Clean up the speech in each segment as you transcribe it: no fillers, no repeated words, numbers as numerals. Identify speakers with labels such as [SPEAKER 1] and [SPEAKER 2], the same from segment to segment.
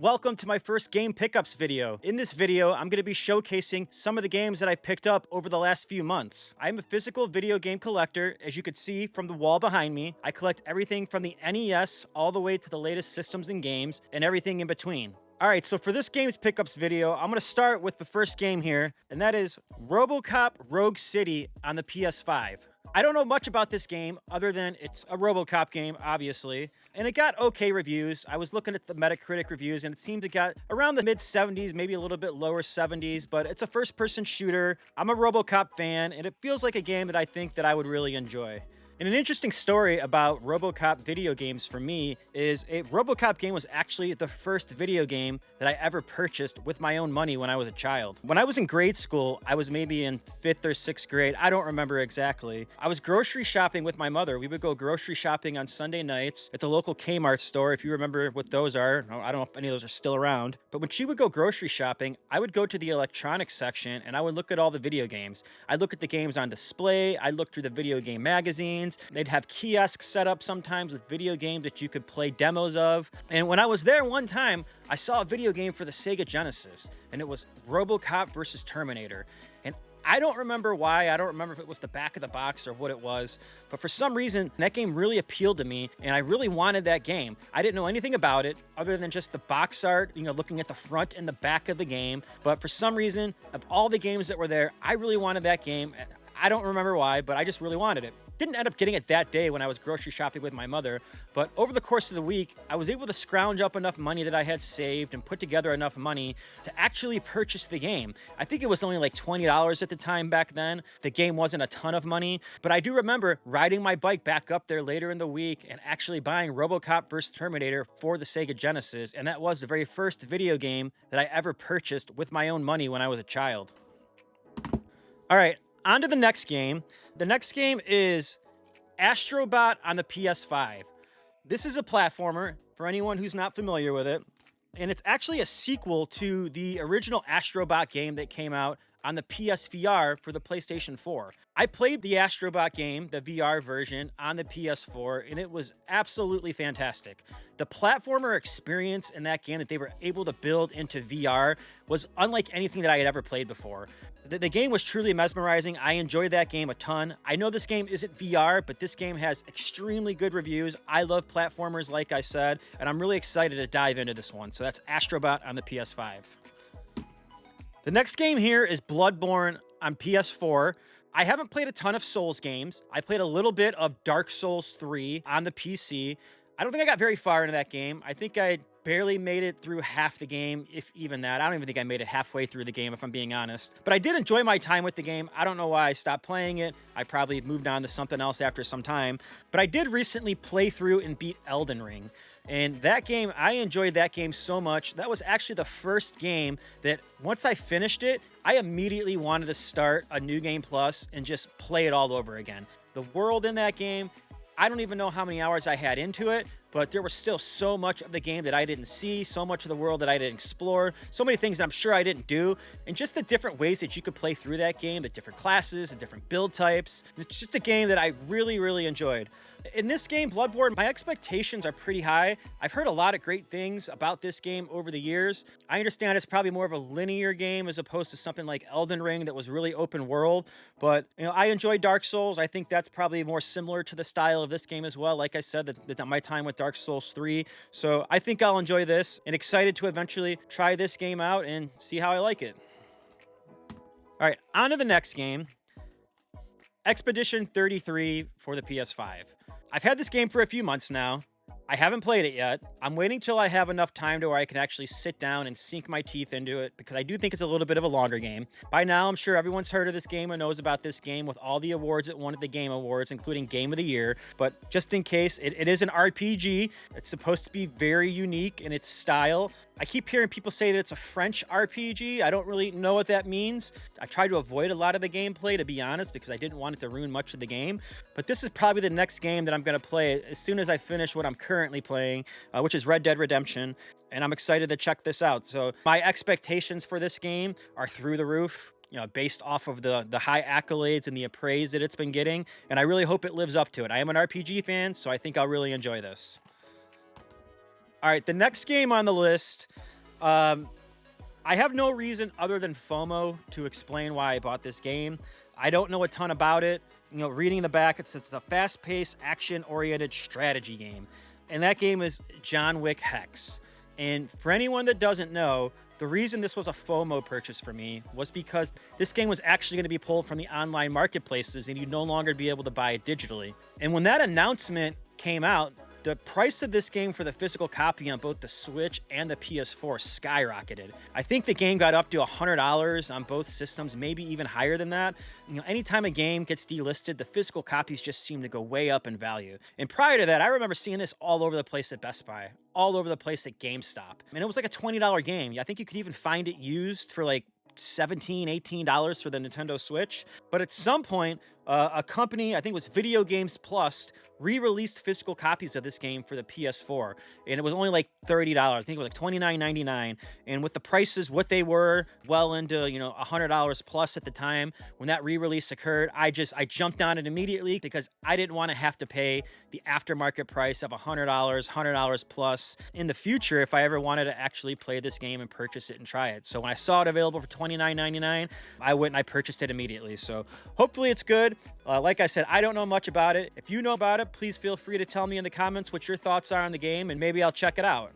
[SPEAKER 1] Welcome to my first game pickups video. In this video, I'm going to be showcasing some of the games that I picked up over the last few months. I'm a physical video game collector, as you can see from the wall behind me. I collect everything from the NES all the way to the latest systems and games and everything in between. Alright, so for this games pickups video, I'm going to start with the first game here, and that is RoboCop Rogue City on the PS5. I don't know much about this game other than it's a RoboCop game, obviously, and it got okay reviews. I was looking at the Metacritic reviews, and it seemed it got around the mid 70s, maybe a little bit lower 70s, but it's a first-person shooter. I'm a RoboCop fan, and it feels like a game that I think that I would really enjoy. And an interesting story about RoboCop video games for me is a RoboCop game was actually the first video game that I ever purchased with my own money when I was a child. When I was in grade school, I was maybe in 5th or 6th grade. I don't remember exactly. I was grocery shopping with my mother. We would go grocery shopping on Sunday nights at the local Kmart store, if you remember what those are. I don't know if any of those are still around. But when she would go grocery shopping, I would go to the electronics section and I would look at all the video games. I'd look at the games on display. I'd look through the video game magazines. They'd have kiosks set up sometimes with video games that you could play demos of. And when I was there one time, I saw a video game for the Sega Genesis, and it was RoboCop versus Terminator. And I don't remember why. I don't remember if it was the back of the box or what it was, but for some reason, that game really appealed to me, and I really wanted that game. I didn't know anything about it other than just the box art, looking at the front and the back of the game. But for some reason, of all the games that were there, I really wanted that game. I don't remember why, but I just really wanted it. Didn't end up getting it that day when I was grocery shopping with my mother, but over the course of the week, I was able to scrounge up enough money that I had saved and put together enough money to actually purchase the game. I think it was only like $20 at the time back then. The game wasn't a ton of money, but I do remember riding my bike back up there later in the week and actually buying RoboCop vs. Terminator for the Sega Genesis, and that was the very first video game that I ever purchased with my own money when I was a child. All right. On to the next game. The next game is Astrobot on the PS5. This is a platformer for anyone who's not familiar with it, and it's actually a sequel to the original Astrobot game that came out on the PSVR for the PlayStation 4. I played the Astrobot game, the VR version, on the PS4, and it was absolutely fantastic. The platformer experience in that game that they were able to build into VR was unlike anything that I had ever played before. The game was truly mesmerizing. I enjoyed that game a ton. I know this game isn't VR, but this game has extremely good reviews. I love platformers, like I said, and I'm really excited to dive into this one. So that's Astrobot on the PS5. The next game here is Bloodborne on PS4. I haven't played a ton of Souls games. I played a little bit of Dark Souls 3 on the PC. I don't think I got very far into that game. I think I barely made it through half the game, if even that. I don't even think I made it halfway through the game, if I'm being honest. But I did enjoy my time with the game. I don't know why I stopped playing it. I probably moved on to something else after some time. But I did recently play through and beat Elden Ring. And that game, I enjoyed that game so much. That was actually the first game that once I finished it, I immediately wanted to start a New Game Plus and just play it all over again. The world in that game, I don't even know how many hours I had into it, but there was still so much of the game that I didn't see, so much of the world that I didn't explore, so many things that I'm sure I didn't do, and just the different ways that you could play through that game, the different classes, the different build types. It's just a game that I really, really enjoyed. In this game, Bloodborne, my expectations are pretty high. I've heard a lot of great things about this game over the years. I understand it's probably more of a linear game as opposed to something like Elden Ring that was really open world, but I enjoy Dark Souls. I think that's probably more similar to the style of this game as well. Like I said, that my time with Dark Souls 3. So I think I'll enjoy this and excited to eventually try this game out and see how I like it. All right, on to the next game. Expedition 33 for the PS5. I've had this game for a few months now. I haven't played it yet. I'm waiting till I have enough time to where I can actually sit down and sink my teeth into it because I do think it's a little bit of a longer game. By now, I'm sure everyone's heard of this game or knows about this game with all the awards it won at the Game Awards, including Game of the Year. But just in case, it is an RPG. It's supposed to be very unique in its style. I keep hearing people say that it's a French RPG. I don't really know what that means. I tried to avoid a lot of the gameplay, to be honest, because I didn't want it to ruin much of the game. But this is probably the next game that I'm going to play as soon as I finish what I'm currently playing, which is Red Dead Redemption. And I'm excited to check this out. So my expectations for this game are through the roof. Based off of the high accolades and the praise that it's been getting. And I really hope it lives up to it. I am an RPG fan, so I think I'll really enjoy this. All right, the next game on the list, Um, I have no reason other than FOMO to explain why I bought this game. I don't know a ton about it. Reading the back, it's a fast-paced, action-oriented strategy game. And that game is John Wick Hex. And for anyone that doesn't know, the reason this was a FOMO purchase for me was because this game was actually going to be pulled from the online marketplaces and you'd no longer be able to buy it digitally. And when that announcement came out, the price of this game for the physical copy on both the Switch and the PS4 skyrocketed. I think the game got up to $100 on both systems, maybe even higher than that. Anytime a game gets delisted, the physical copies just seem to go way up in value. And prior to that, I remember seeing this all over the place at Best Buy, all over the place at GameStop. And it was like a $20 game. I think you could even find it used for like $17, $18 for the Nintendo Switch. But at some point, a company, I think it was Video Games Plus, re-released physical copies of this game for the PS4, and it was only like $30. I think it was like $29.99. And with the prices what they were, well into $100 plus at the time when that re-release occurred, I jumped on it immediately because I didn't want to have to pay the aftermarket price of $100 plus in the future if I ever wanted to actually play this game and purchase it and try it. So when I saw it available for $29.99, I went and I purchased it immediately. So hopefully it's good. Like I said, I don't know much about it. If you know about it, please feel free to tell me in the comments what your thoughts are on the game, and maybe I'll check it out.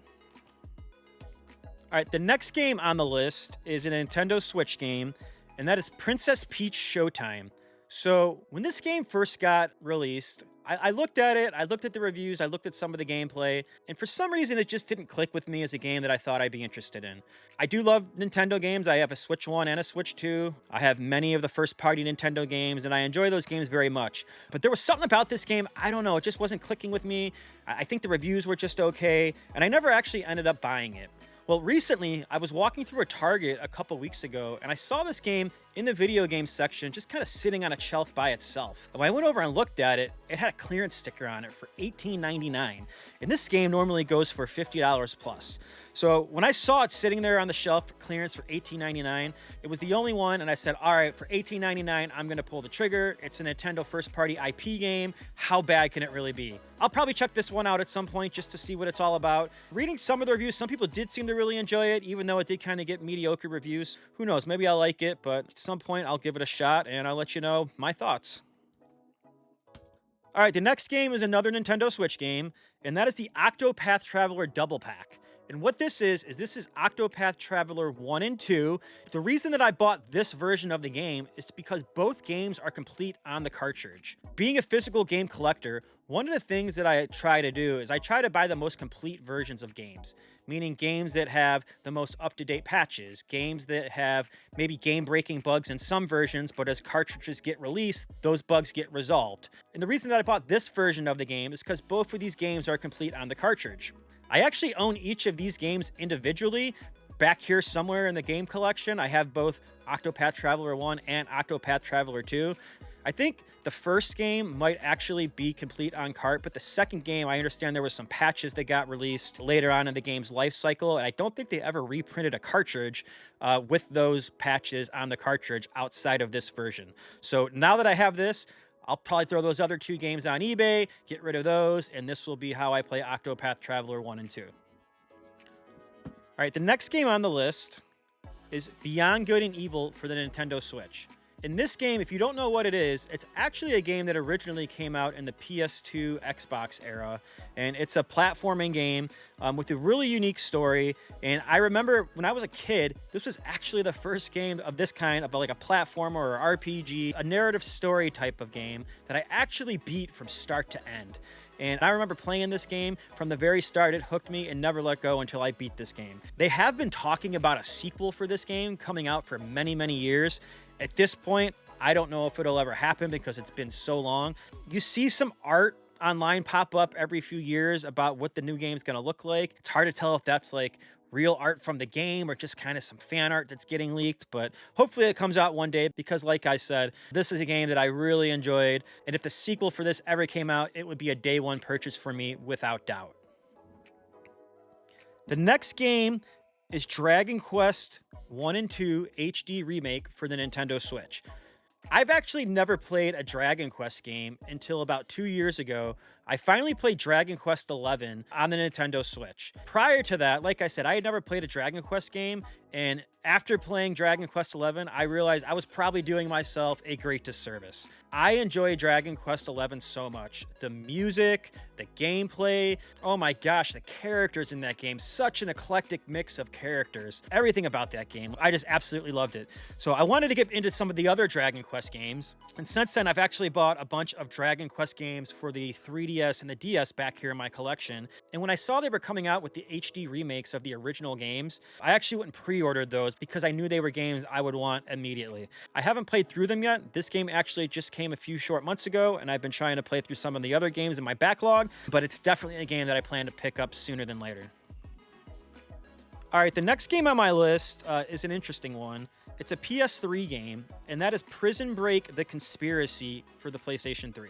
[SPEAKER 1] All right, the next game on the list is a Nintendo Switch game, and that is Princess Peach Showtime. So when this game first got released, I looked at it, I looked at the reviews, I looked at some of the gameplay, and for some reason it just didn't click with me as a game that I thought I'd be interested in. I do love Nintendo games. I have a Switch 1 and a Switch 2. I have many of the first-party Nintendo games, and I enjoy those games very much. But there was something about this game, I don't know, it just wasn't clicking with me. I think the reviews were just okay, and I never actually ended up buying it. Well, recently, I was walking through a Target a couple weeks ago, and I saw this game in the video game section just kind of sitting on a shelf by itself. And when I went over and looked at it, it had a clearance sticker on it for $18.99. And this game normally goes for $50 plus. So when I saw it sitting there on the shelf for clearance for $18.99, it was the only one, and I said, all right, for $18.99, I'm going to pull the trigger. It's a Nintendo first-party IP game. How bad can it really be? I'll probably check this one out at some point just to see what it's all about. Reading some of the reviews, some people did seem to really enjoy it, even though it did kind of get mediocre reviews. Who knows? Maybe I'll like it, but at some point, I'll give it a shot, and I'll let you know my thoughts. All right, the next game is another Nintendo Switch game, and that is the Octopath Traveler Double Pack. And what this is Octopath Traveler 1 and 2. The reason that I bought this version of the game is because both games are complete on the cartridge. Being a physical game collector, one of the things that I try to do is I try to buy the most complete versions of games, meaning games that have the most up-to-date patches, games that have maybe game-breaking bugs in some versions, but as cartridges get released, those bugs get resolved. And the reason that I bought this version of the game is because both of these games are complete on the cartridge. I actually own each of these games individually. Back here somewhere in the game collection, I have both Octopath Traveler 1 and Octopath Traveler 2. I think the first game might actually be complete on cart, but the second game, I understand there was some patches that got released later on in the game's life cycle, and I don't think they ever reprinted a cartridge with those patches on the cartridge outside of this version. So now that I have this, I'll probably throw those other two games on eBay, get rid of those, and this will be how I play Octopath Traveler 1 and 2. All right, the next game on the list is Beyond Good and Evil for the Nintendo Switch. In this game, if you don't know what it is, it's actually a game that originally came out in the PS2 Xbox era, and it's a platforming game with a really unique story. And I remember when I was a kid, this was actually the first game of this kind of like a platformer or RPG, a narrative story type of game that I actually beat from start to end. And I remember playing this game from the very start. It hooked me and never let go until I beat this game. They have been talking about a sequel for this game coming out for many, many years. At this point, I don't know if it'll ever happen because it's been so long. You see some art online pop up every few years about what the new game's going to look like. It's hard to tell if that's like real art from the game or just kind of some fan art that's getting leaked, but hopefully it comes out one day because like I said, this is a game that I really enjoyed, and if the sequel for this ever came out, it would be a day one purchase for me without doubt. The next game is Dragon Quest 1 and 2 HD Remake for the Nintendo Switch. I've actually never played a Dragon Quest game until about 2 years ago I finally played Dragon Quest XI on the Nintendo Switch. Prior to that, like I said, I had never played a Dragon Quest game, and after playing Dragon Quest XI, I realized I was probably doing myself a great disservice. I enjoy Dragon Quest XI so much. The music, the gameplay, oh my gosh, the characters in that game, such an eclectic mix of characters. Everything about that game, I just absolutely loved it. So I wanted to get into some of the other Dragon Quest games, and since then I've actually bought a bunch of Dragon Quest games for the 3DS and the DS back here in my collection. And when I saw they were coming out with the HD remakes of the original games, I actually went and pre-ordered those because I knew they were games I would want immediately. I haven't played through them yet. This game actually just came a few short months ago, and I've been trying to play through some of the other games in my backlog, but it's definitely a game that I plan to pick up sooner than later. All right, the next game on my list is an interesting one. It's a PS3 game, and that is Prison Break: The Conspiracy for the PlayStation 3.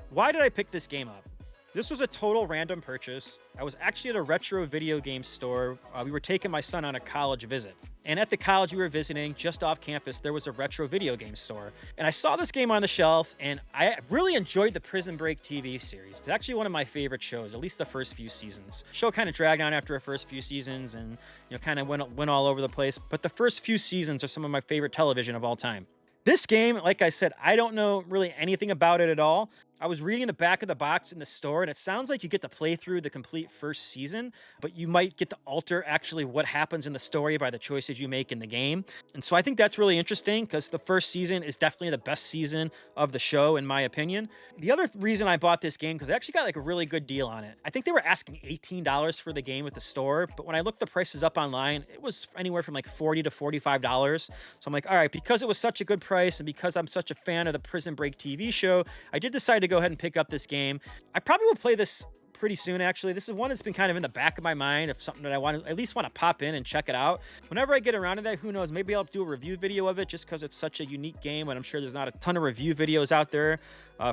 [SPEAKER 1] Why did I pick this game up? This was a total random purchase. I was actually at a retro video game store. We were taking my son on a college visit. And at the college we were visiting, just off campus, there was a retro video game store. And I saw this game on the shelf, and I really enjoyed the Prison Break TV series. It's actually one of my favorite shows, at least the first few seasons. The show kind of dragged on after the first few seasons and kind of went all over the place. But the first few seasons are some of my favorite television of all time. This game, like I said, I don't know really anything about it at all. I was reading the back of the box in the store, and it sounds like you get to play through the complete first season, but you might get to alter actually what happens in the story by the choices you make in the game. And so I think that's really interesting because the first season is definitely the best season of the show, in my opinion. The other reason I bought this game, because I actually got like a really good deal on it. I think they were asking $18 for the game at the store, but when I looked the prices up online, it was anywhere from like $40 to $45. So I'm like, all right, because it was such a good price and because I'm such a fan of the Prison Break TV show, I did decide to go ahead and pick up this game. I probably will play this pretty soon, actually. This is one that's been kind of in the back of my mind of something that I want to at least want to pop in and check it out. Whenever I get around to that, who knows, maybe I'll do a review video of it just because it's such a unique game, and I'm sure there's not a ton of review videos out there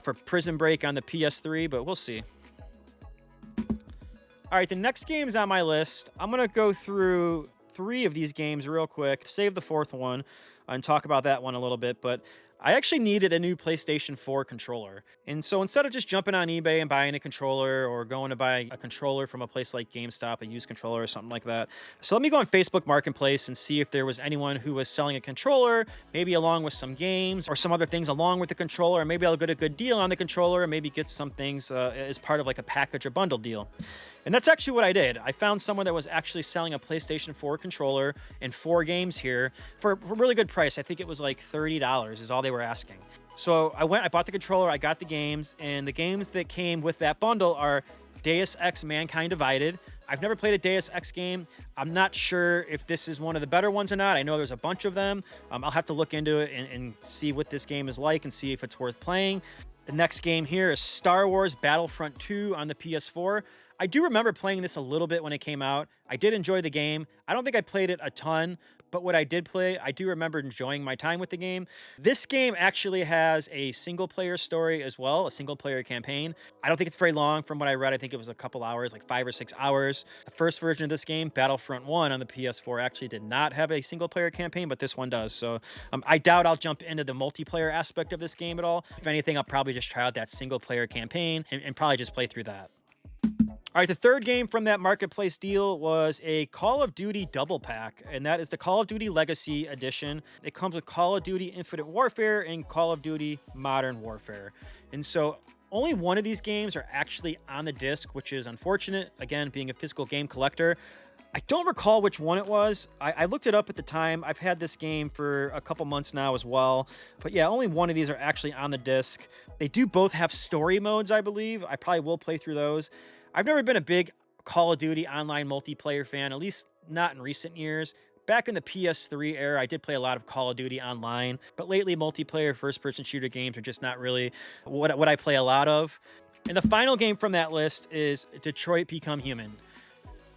[SPEAKER 1] for Prison Break on the PS3, but we'll see. All right, the next game's on my list. I'm going to go through 3 of these games real quick, save the 4th one, and talk about that one a little bit, but I actually needed a new PlayStation 4 controller. And so instead of just jumping on eBay and buying a controller or going to buy a controller from a place like GameStop, a used controller or something like that. So let me go on Facebook Marketplace and see if there was anyone who was selling a controller, maybe along with some games or some other things along with the controller. Or maybe I'll get a good deal on the controller and maybe get some things as part of like a package or bundle deal. And that's actually what I did. I found someone that was actually selling a PlayStation 4 controller and 4 games here for a really good price. I think it was like $30 is all they were asking. So I bought the controller, I got the games, and the games that came with that bundle are Deus Ex Mankind Divided. I've never played a Deus Ex game. I'm not sure if this is one of the better ones or not. I know there's a bunch of them. I'll have to look into it and see what this game is like and see if it's worth playing. The next game here is Star Wars Battlefront 2 on the PS4. I do remember playing this a little bit when it came out. I did enjoy the game. I don't think I played it a ton, but what I did play, I do remember enjoying my time with the game. This game actually has a single-player story as well, a single-player campaign. I don't think it's very long. From what I read, I think it was a couple hours, like 5 or 6 hours. The first version of this game, Battlefront 1 on the PS4, actually did not have a single-player campaign, but this one does. So I doubt I'll jump into the multiplayer aspect of this game at all. If anything, I'll probably just try out that single-player campaign and probably just play through that. All right, the third game from that Marketplace deal was a Call of Duty double pack, and that is the Call of Duty Legacy Edition. It comes with Call of Duty Infinite Warfare and Call of Duty Modern Warfare. And so only one of these games are actually on the disc, which is unfortunate. Again, being a physical game collector, I don't recall which one it was. I looked it up at the time. I've had this game for a couple months now as well. But yeah, only one of these are actually on the disc. They do both have story modes, I believe. I probably will play through those. I've never been a big Call of Duty online multiplayer fan, at least not in recent years. Back in the PS3 era, I did play a lot of Call of Duty online, but lately multiplayer first-person shooter games are just not really what I play a lot of. And the final game from that list is Detroit Become Human.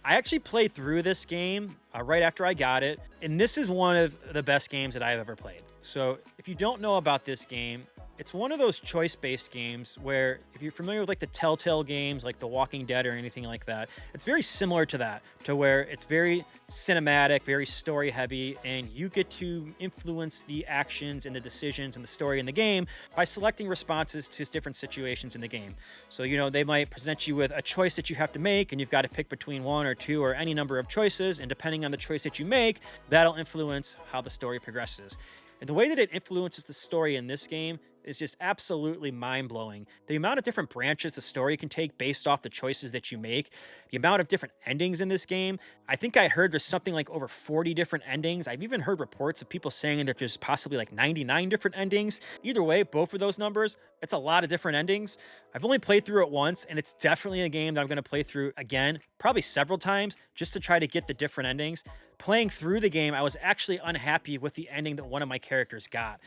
[SPEAKER 1] I actually played through this game right after I got it, and this is one of the best games that I've ever played. So if you don't know about this game, It's one of those choice-based games where if you're familiar with like the Telltale games, like The Walking Dead or anything like that, it's very similar to that, to where it's very cinematic, very story heavy, and you get to influence the actions and the decisions and the story in the game by selecting responses to different situations in the game. So, they might present you with a choice that you have to make, and you've got to pick between one or two or any number of choices, and depending on the choice that you make, that'll influence how the story progresses. And the way that it influences the story in this game is just absolutely mind-blowing. The amount of different branches the story can take based off the choices that you make, the amount of different endings in this game. I think I heard there's something like over 40 different endings. I've even heard reports of people saying that there's possibly like 99 different endings. Either way, both of those numbers, it's a lot of different endings. I've only played through it once, and it's definitely a game that I'm going to play through again, probably several times, just to try to get the different endings. Playing through the game, I was actually unhappy with the ending that one of my characters got.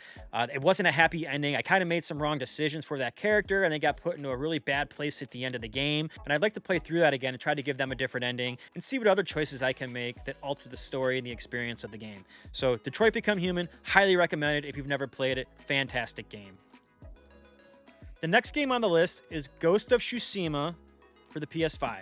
[SPEAKER 1] It wasn't a happy ending. I kind of made some wrong decisions for that character, and they got put into a really bad place at the end of the game. And I'd like to play through that again and try to give them a different ending and see what other choices I can make that alter the story and the experience of the game. So Detroit Become Human, highly recommended if you've never played it. Fantastic game. The next game on the list is Ghost of Tsushima for the PS5.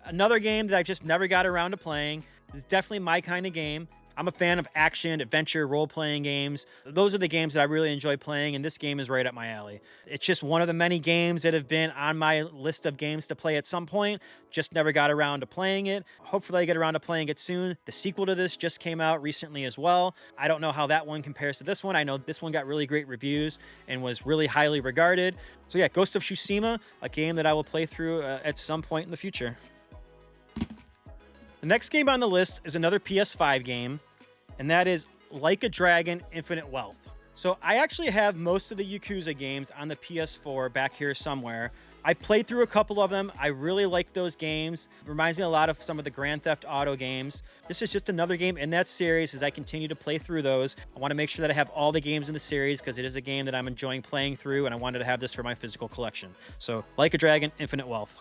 [SPEAKER 1] Another game that I just never got around to playing. It's definitely my kind of game. I'm a fan of action, adventure, role-playing games. Those are the games that I really enjoy playing, and this game is right up my alley. It's just one of the many games that have been on my list of games to play at some point. Just never got around to playing it. Hopefully I get around to playing it soon. The sequel to this just came out recently as well. I don't know how that one compares to this one. I know this one got really great reviews and was really highly regarded. So yeah, Ghost of Tsushima, a game that I will play through at some point in the future. The next game on the list is another PS5 game, and that is Like a Dragon: Infinite Wealth. So I actually have most of the Yakuza games on the PS4 back here somewhere. I played through a couple of them. I really like those games. It reminds me a lot of some of the Grand Theft Auto games. This is just another game in that series as I continue to play through those. I want to make sure that I have all the games in the series because it is a game that I'm enjoying playing through, and I wanted to have this for my physical collection. So Like a Dragon: Infinite Wealth.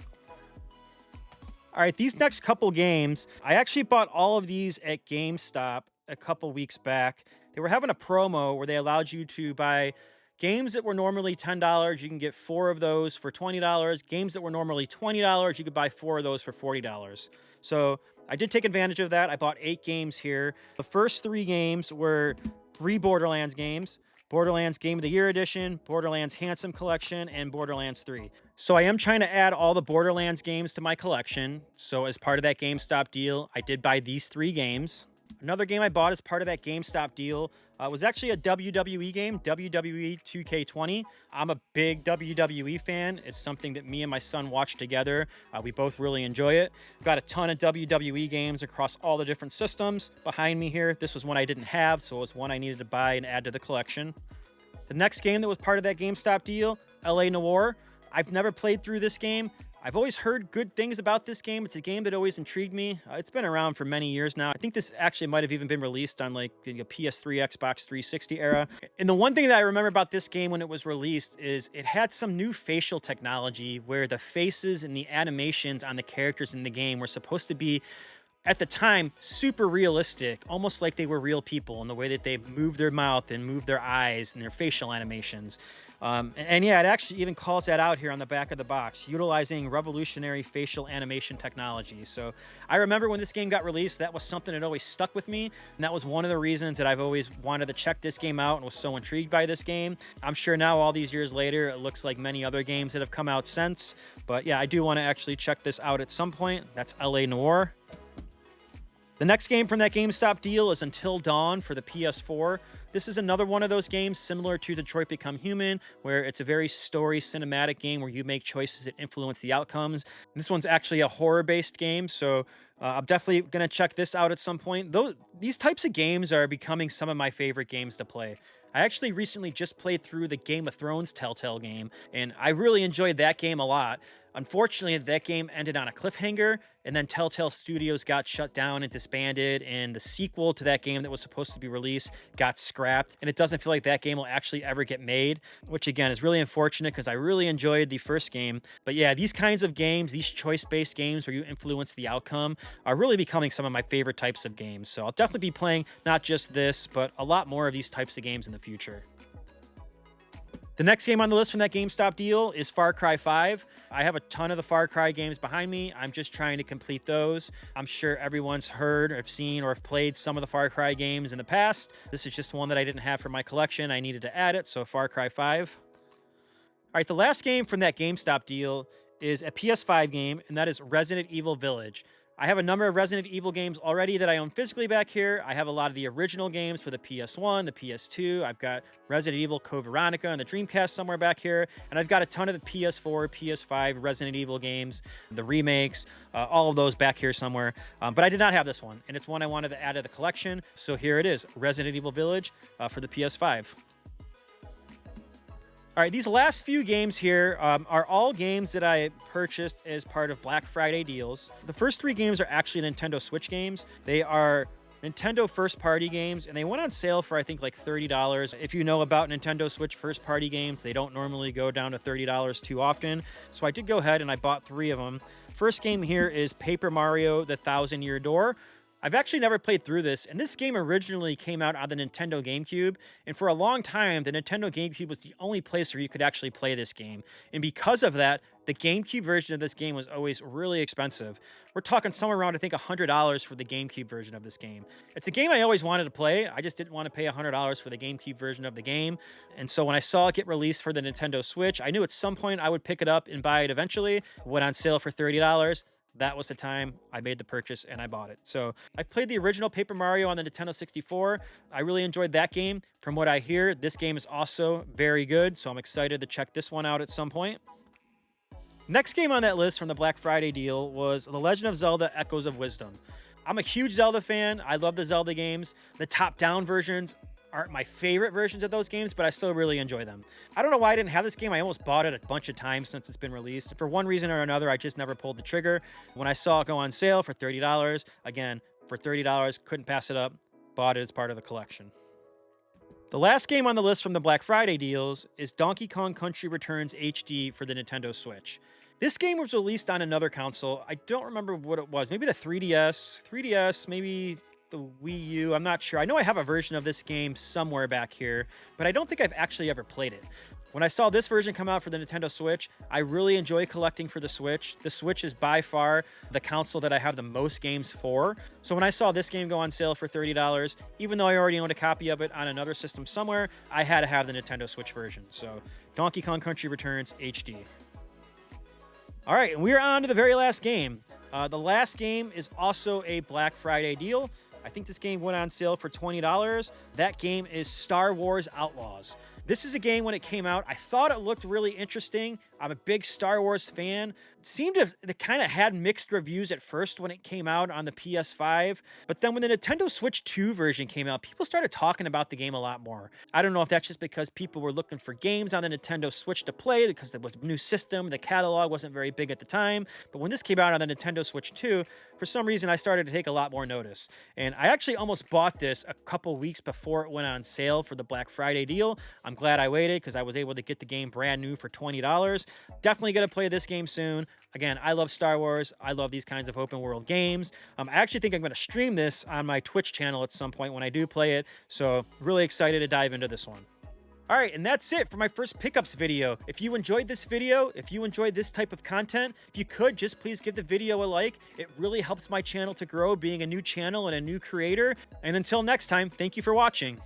[SPEAKER 1] All right, these next couple games, I actually bought all of these at GameStop a couple weeks back. They were having a promo where they allowed you to buy games that were normally $10. You can get 4 of those for $20. Games that were normally $20, you could buy 4 of those for $40. So I did take advantage of that. I bought 8 games here. The first 3 games were 3 Borderlands games. Borderlands Game of the Year Edition, Borderlands Handsome Collection, and Borderlands 3. So I am trying to add all the Borderlands games to my collection. So as part of that GameStop deal, I did buy these 3 games. Another game I bought as part of that GameStop deal was actually a WWE game, WWE 2K20. I'm a big WWE fan. It's something that me and my son watch together. We both really enjoy it. Got a ton of WWE games across all the different systems. Behind me here, this was one I didn't have, so it was one I needed to buy and add to the collection. The next game that was part of that GameStop deal, LA Noire. I've never played through this game. I've always heard good things about this game. It's a game that always intrigued me. It's been around for many years now. I think this actually might have even been released on like the PS3, Xbox 360 era. And the one thing that I remember about this game when it was released is it had some new facial technology where the faces and the animations on the characters in the game were supposed to be, at the time, super realistic, almost like they were real people in the way that they moved their mouth and moved their eyes and their facial animations. And yeah, it actually even calls that out here on the back of the box, utilizing revolutionary facial animation technology. So I remember when this game got released, that was something that always stuck with me. And that was one of the reasons that I've always wanted to check this game out and was so intrigued by this game. I'm sure now, all these years later, it looks like many other games that have come out since. But yeah, I do want to actually check this out at some point. That's LA Noire. The next game from that GameStop deal is Until Dawn for the PS4. This is another one of those games similar to Detroit Become Human, where it's a very story cinematic game where you make choices that influence the outcomes. And this one's actually a horror-based game, so I'm definitely going to check this out at some point. These types of games are becoming some of my favorite games to play. I actually recently just played through the Game of Thrones Telltale game, and I really enjoyed that game a lot. Unfortunately, that game ended on a cliffhanger, and then Telltale Studios got shut down and disbanded, and the sequel to that game that was supposed to be released got scrapped, and it doesn't feel like that game will actually ever get made, which again is really unfortunate because I really enjoyed the first game. But yeah, these kinds of games, these choice-based games where you influence the outcome, are really becoming some of my favorite types of games. So I'll definitely be playing not just this, but a lot more of these types of games in the future. The next game on the list from that GameStop deal is Far Cry 5. I have a ton of the Far Cry games behind me. I'm just trying to complete those. I'm sure everyone's heard or seen or have played some of the Far Cry games in the past. This is just one that I didn't have for my collection. I needed to add it, so Far Cry 5. All right, the last game from that GameStop deal is a PS5 game, and that is Resident Evil Village. I have a number of Resident Evil games already that I own physically back here. I have a lot of the original games for the PS1, the PS2. I've got Resident Evil Code Veronica and the Dreamcast somewhere back here. And I've got a ton of the PS4, PS5 Resident Evil games, the remakes, all of those back here somewhere. But I did not have this one, and it's one I wanted to add to the collection. So here it is, Resident Evil Village for the PS5. All right, these last few games here are all games that I purchased as part of Black Friday deals. The first three games are actually Nintendo Switch games. They are Nintendo first-party games, and they went on sale for, I think, like $30. If you know about Nintendo Switch first-party games, they don't normally go down to $30 too often. So I did go ahead and I bought three of them. First game here is Paper Mario: The Thousand Year Door. I've actually never played through this, and this game originally came out on the Nintendo GameCube, and for a long time, the Nintendo GameCube was the only place where you could actually play this game. And because of that, the GameCube version of this game was always really expensive. We're talking somewhere around, I think, $100 for the GameCube version of this game. It's a game I always wanted to play. I just didn't want to pay $100 for the GameCube version of the game. And so when I saw it get released for the Nintendo Switch, I knew at some point I would pick it up and buy it eventually. It went on sale for $30. That was the time I made the purchase and I bought it. So I played the original Paper Mario on the Nintendo 64. I really enjoyed that game. From what I hear, this game is also very good. So I'm excited to check this one out at some point. Next game on that list from the Black Friday deal was The Legend of Zelda: Echoes of Wisdom. I'm a huge Zelda fan. I love the Zelda games. The top-down versions aren't my favorite versions of those games, but I still really enjoy them. I don't know why I didn't have this game. I almost bought it a bunch of times since it's been released. For one reason or another, I just never pulled the trigger. When I saw it go on sale for $30, again, for $30, couldn't pass it up, bought it as part of the collection. The last game on the list from the Black Friday deals is Donkey Kong Country Returns HD for the Nintendo Switch. This game was released on another console. I don't remember what it was. Maybe the 3DS, maybe the Wii U. I'm not sure. I know I have a version of this game somewhere back here, but I don't think I've actually ever played it. When I saw this version come out for the Nintendo Switch, I really enjoy collecting for the Switch. The Switch is by far the console that I have the most games for. So when I saw this game go on sale for $30, even though I already owned a copy of it on another system somewhere, I had to have the Nintendo Switch version. So Donkey Kong Country Returns HD. All right, and we're on to the very last game. The last game is also a Black Friday deal. I think this game went on sale for $20. That game is Star Wars Outlaws. This is a game when it came out, I thought it looked really interesting. I'm a big Star Wars fan. It seemed to it kind of had mixed reviews at first when it came out on the PS5. But then when the Nintendo Switch 2 version came out, people started talking about the game a lot more. I don't know if that's just because people were looking for games on the Nintendo Switch to play because there was a new system. The catalog wasn't very big at the time. But when this came out on the Nintendo Switch 2, for some reason, I started to take a lot more notice. And I actually almost bought this a couple weeks before it went on sale for the Black Friday deal. I'm glad I waited because I was able to get the game brand new for $20. Definitely going to play this game soon. Again, I love Star Wars. I love these kinds of open world games. I actually think I'm going to stream this on my Twitch channel at some point when I do play it. So really excited to dive into this one. All right, and that's it for my first pickups video. If you enjoyed this video, if you enjoyed this type of content, if you could, just please give the video a like. It really helps my channel to grow, being a new channel and a new creator. And until next time, thank you for watching.